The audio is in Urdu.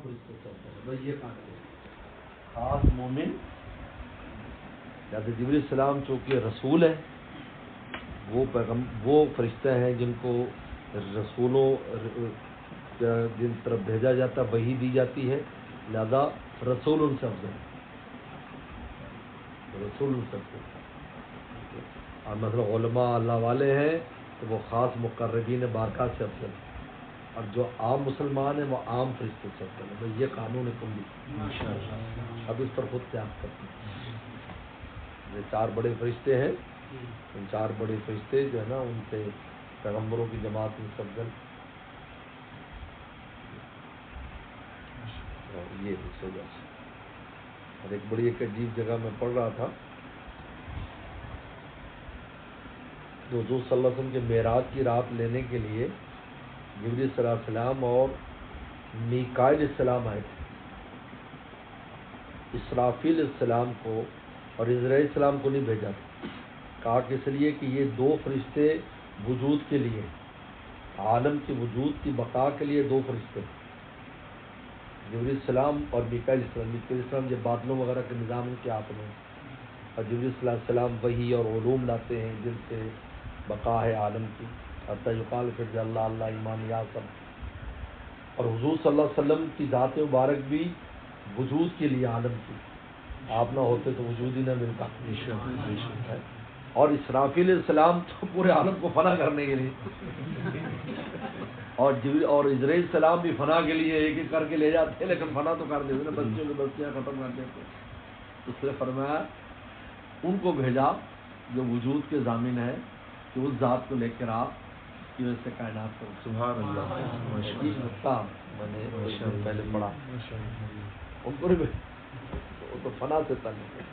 فرشتے چلتے ہیں. بس یہ کہا ہے خاص مومن جیسے جبریل السلام چونکہ رسول ہے، وہ فرشتے ہیں جن کو رسولوں جن طرف بھیجا جاتا ہے، وحی دی جاتی ہے، لہذا رسول ان سے افضل ہے. رسول ان سے افضل ہے. اور مثلا علماء اللہ والے ہیں تو وہ خاص مقربین بارگاہ سے افضل ہے، اور جو عام مسلمان ہیں وہ عام فرشتے سے افضل ہے. بس یہ قانون کلی. اب اس پر خود قیاس کرتے ہیں. یہ 4 بڑے فرشتے ہیں، ان 4 بڑے فرشتے جو ہے نا ان سے پیغمبروں کی جماعت میں افضل. یہ اس وجہ سے. اور ایک بڑی ایک عجیب جگہ میں پڑھ رہا تھا، حضور صلی اللہ علیہ وسلم کے معراج کی رات لینے کے لیے جبریل صلی اللہ علیہ وسلم اور میکائیل السلام آئے تھے. اسرافیل السلام کو اور عزرائیل السلام کو نہیں بھیجا تھا. کہا کہ اس لیے کہ یہ 2 فرشتے وجود کے لیے، عالم کے وجود کی بقا کے لیے 2 فرشتے، جبریل السلام اور میکائیل السلام. میکائیل السلام یہ بادلوں وغیرہ کے نظام ان کے ہاتھ میں، اور جبریل صلی اللہ علیہ وسلم وحی اور علوم لاتے ہیں جن سے بقا ہے عالم کی. حتیٰ یقال پھر اللہ اللہ ایمان یا سب. اور حضور صلی اللہ علیہ وسلم کی ذات مبارک بھی وجود کے لیے عالم کی، آپ نہ ہوتے تو وجود ہی نہ ملتا. اور اسرافیل السلام تو پورے عالم کو فنا کرنے کے لیے، اور عزرائیل السلام بھی فنا کے لیے ایک ایک کر کے لے جاتے ہیں، لیکن فنا تو کر دیتے نا، بچیوں کی بستیاں ختم کر دیتے. اس نے فرمایا ان کو بھیجا جو وجود کے ضامن ہے کہ اس ذات کو لے کر آپ کی وجہ سے کائنات کو. سبحان اللہ. میں نے پہلے پڑھا ان کو وہ تو فنا سے تنگ ہے.